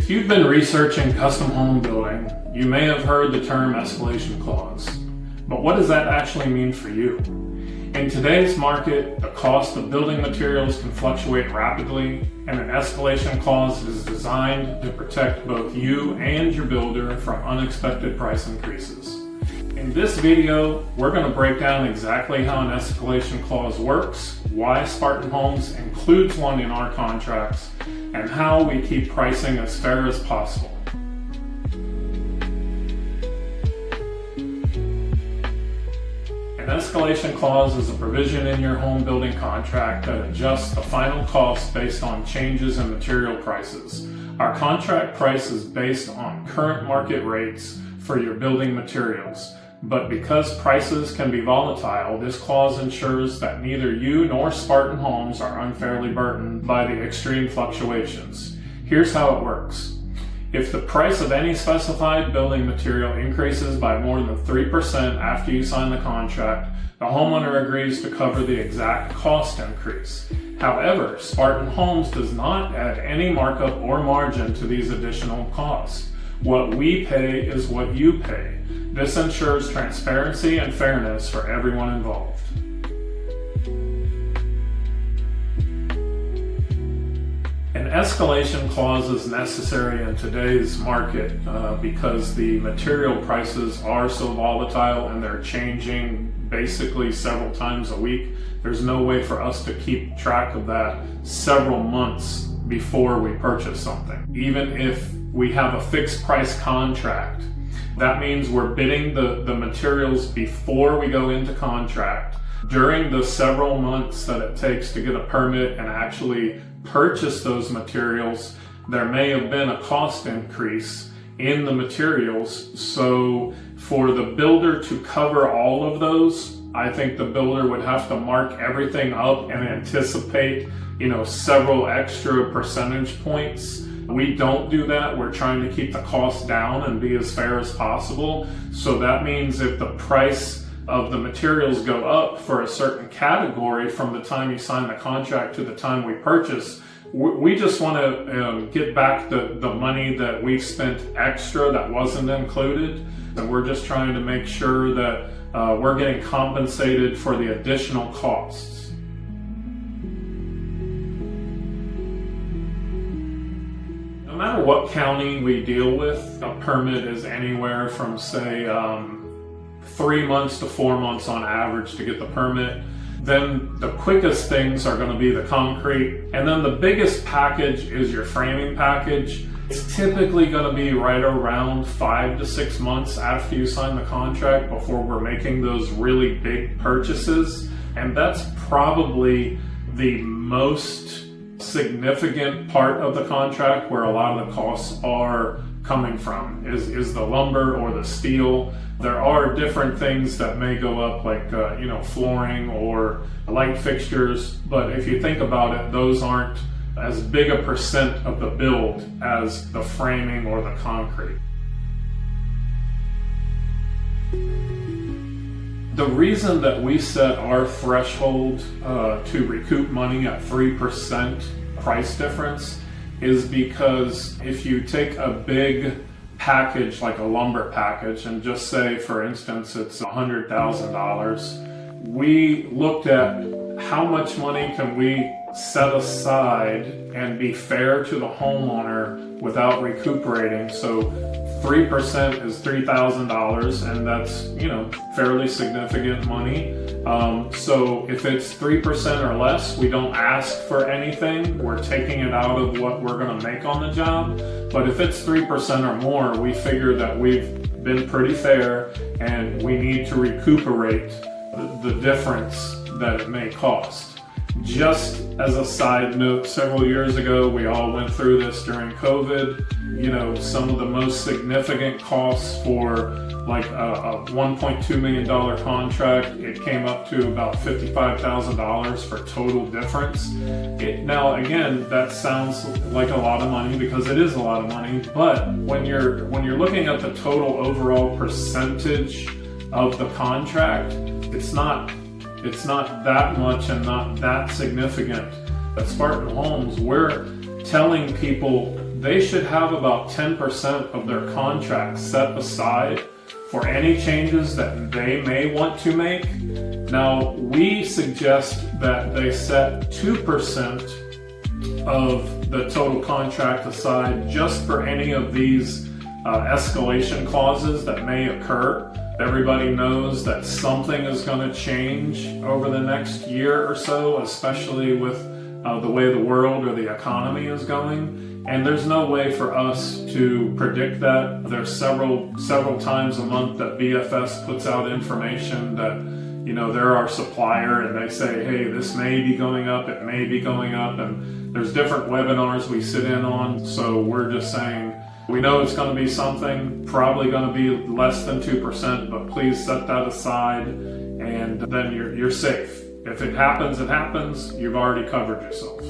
If you've been researching custom home building, you may have heard the term escalation clause. But what does that actually mean for you? In today's market, the cost of building materials can fluctuate rapidly, and an escalation clause is designed to protect both you and your builder from unexpected price increases. In this video, we're going to break down exactly how an escalation clause works, why Spartan Homes includes one in our contracts, and how we keep pricing as fair as possible. An escalation clause is a provision in your home building contract that adjusts the final cost based on changes in material prices. Our contract price is based on current market rates for your building materials, but because prices can be volatile, this clause ensures that neither you nor Spartan Homes are unfairly burdened by the extreme fluctuations. Here's how it works. If the price of any specified building material increases by more than 3% after you sign the contract, the homeowner agrees to cover the exact cost increase. However, Spartan Homes does not add any markup or margin to these additional costs. What we pay is what you pay. This ensures transparency and fairness for everyone involved. An escalation clause is necessary in today's market because the material prices are so volatile and they're changing basically several times a week. There's no way for us to keep track of that several months before we purchase something. Even if we have a fixed price contract, that means we're bidding the materials before we go into contract. During the several months that it takes to get a permit and actually purchase those materials, there may have been a cost increase in the materials. So for the builder to cover all of those, I think the builder would have to mark everything up and anticipate, several extra percentage points. We don't do that. We're trying to keep the cost down and be as fair as possible. So that means if the price of the materials go up for a certain category from the time you sign the contract to the time we purchase, we just want to get back the money that we've spent extra that wasn't included. And we're just trying to make sure that we're getting compensated for the additional costs. No matter what county we deal with, a permit is anywhere from, say, 3 months to 4 months on average to get the permit. Then the quickest things are going to be the concrete. And then the biggest package is your framing package. It's typically going to be right around 5 to 6 months after you sign the contract before we're making those really big purchases. And that's probably the most significant part of the contract where a lot of the costs are coming from is the lumber or the steel. There are different things that may go up like flooring or light fixtures, but if you think about it, those aren't as big a percent of the build as the framing or the concrete. The reason that we set our threshold to recoup money at 3% price difference is because if you take a big package like a lumber package and just say, for instance, it's $100,000, we looked at how much money can we set aside and be fair to the homeowner without recuperating. So 3% is $3,000, and that's fairly significant money. So if it's 3% or less, we don't ask for anything. We're taking it out of what we're going to make on the job. But if it's 3% or more, we figure that we've been pretty fair and we need to recuperate the difference that it may cost. Just as a side note, several years ago, we all went through this during COVID. Some of the most significant costs for like a $1.2 million contract, it came up to about $55,000 for total difference. Now, again, that sounds like a lot of money because it is a lot of money, but when you're looking at the total overall percentage of the contract, it's not that much and not that significant. At Spartan Homes, we're telling people they should have about 10% of their contract set aside for any changes that they may want to make. Now, we suggest that they set 2% of the total contract aside just for any of these escalation clauses that may occur. Everybody knows that something is going to change over the next year or so, especially with the way the world or the economy is going. And there's no way for us to predict that. There's several times a month that BFS puts out information that, you know, they're our supplier and they say, hey, this may be going up, it may be going up. And there's different webinars we sit in on. So we're just saying, we know it's going to be something, probably going to be less than 2%, but please set that aside and then you're safe. If it happens, it happens. You've already covered yourself.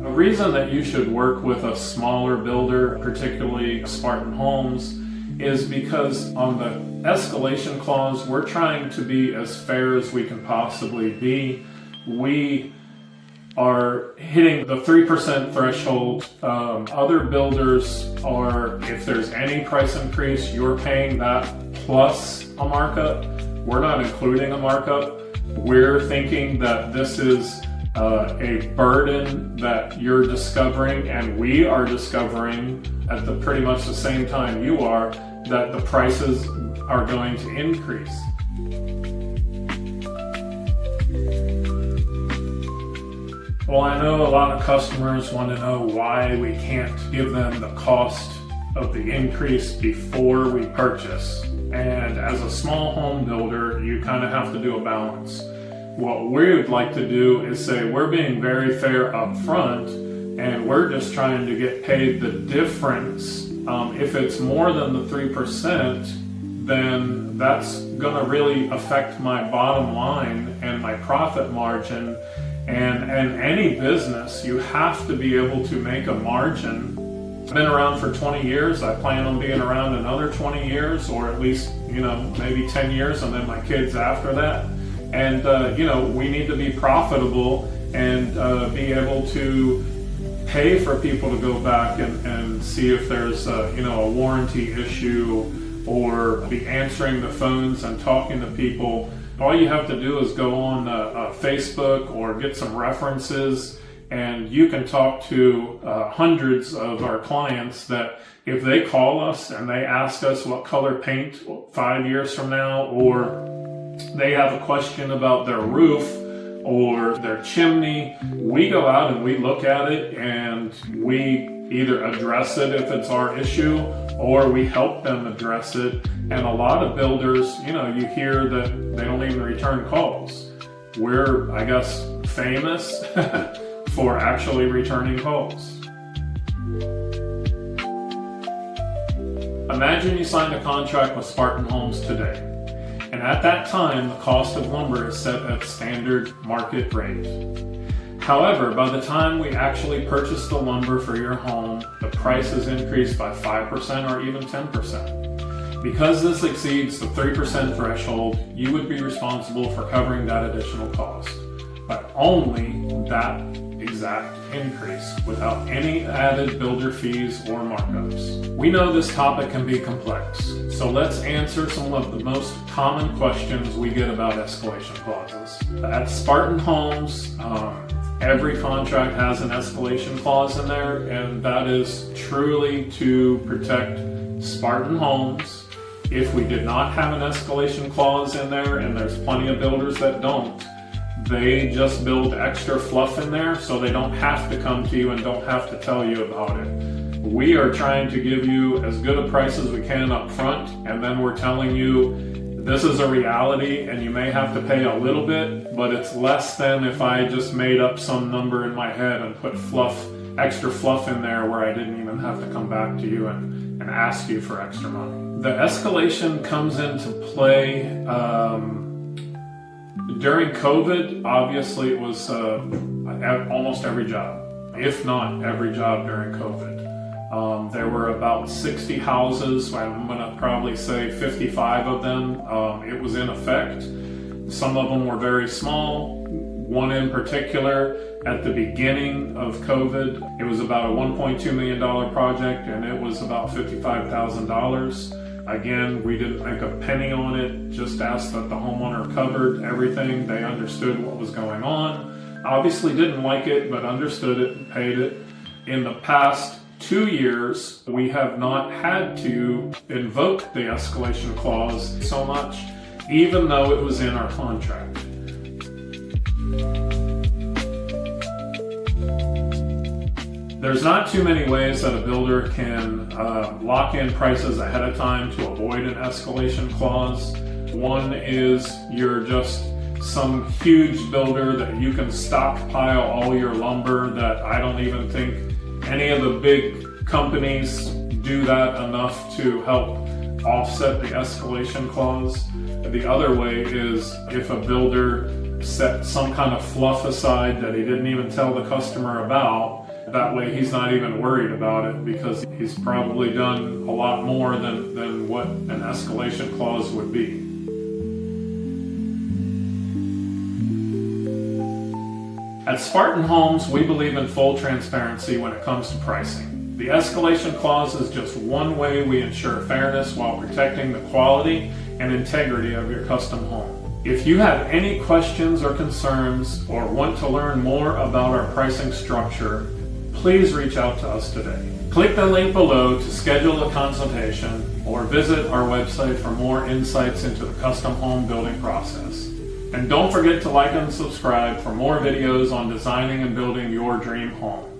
The reason that you should work with a smaller builder, particularly Spartan Homes, is because on the escalation clause, we're trying to be as fair as we can possibly be. We are hitting the 3% threshold. Other builders are, if there's any price increase, you're paying that plus a markup. We're not including a markup. We're thinking that this is a burden that you're discovering, and we are discovering at the pretty much the same time you are, that the prices are going to increase. Well, I know a lot of customers want to know why we can't give them the cost of the increase before we purchase. And as a small home builder, you kind of have to do a balance. What we would like to do is say we're being very fair up front, and we're just trying to get paid the difference. If it's more than the 3%, then that's going to really affect my bottom line and my profit margin. And any business, you have to be able to make a margin. I've been around for 20 years. I plan on being around another 20 years, or at least, maybe 10 years, and then my kids after that. And, we need to be profitable and be able to pay for people to go back and see if there's, a warranty issue, or be answering the phones and talking to people. All you have to do is go on Facebook or get some references, and you can talk to hundreds of our clients that if they call us and they ask us what color paint 5 years from now, or they have a question about their roof or their chimney, we go out and we look at it and we either address it if it's our issue, or we help them address it. And a lot of builders, you hear that they don't even return calls. We're, I guess, famous for actually returning calls. Imagine you signed a contract with Spartan Homes today, and at that time, the cost of lumber is set at standard market rate. However, by the time we actually purchase the lumber for your home, the price is increased by 5% or even 10%. Because this exceeds the 3% threshold, you would be responsible for covering that additional cost, but only that exact increase without any added builder fees or markups. We know this topic can be complex, so let's answer some of the most common questions we get about escalation clauses. At Spartan Homes, every contract has an escalation clause in there, and that is truly to protect Spartan Homes. If we did not have an escalation clause in there, and there's plenty of builders that don't, they just build extra fluff in there so they don't have to come to you and don't have to tell you about it. We are trying to give you as good a price as we can up front, and then we're telling you this is a reality and you may have to pay a little bit, but it's less than if I just made up some number in my head and put extra fluff in there where I didn't even have to come back to you and ask you for extra money. The escalation comes into play during COVID. Obviously, it was at almost every job, if not every job during COVID. There were about 60 houses. I'm going to probably say 55 of them. It was in effect. Some of them were very small. One in particular, at the beginning of COVID, it was about a $1.2 million project, and it was about $55,000. Again, we didn't make a penny on it, just asked that the homeowner covered everything. They understood what was going on. Obviously didn't like it, but understood it and paid it. In the past 2 years, we have not had to invoke the escalation clause so much, even though it was in our contract. There's not too many ways that a builder can lock in prices ahead of time to avoid an escalation clause. One is you're just some huge builder that you can stockpile all your lumber that I don't even think any of the big companies do that enough to help offset the escalation clause. The other way is if a builder set some kind of fluff aside that he didn't even tell the customer about. That way he's not even worried about it because he's probably done a lot more than what an escalation clause would be. At Spartan Homes, we believe in full transparency when it comes to pricing. The escalation clause is just one way we ensure fairness while protecting the quality and integrity of your custom home. If you have any questions or concerns or want to learn more about our pricing structure, please reach out to us today. Click the link below to schedule a consultation or visit our website for more insights into the custom home building process. And don't forget to like and subscribe for more videos on designing and building your dream home.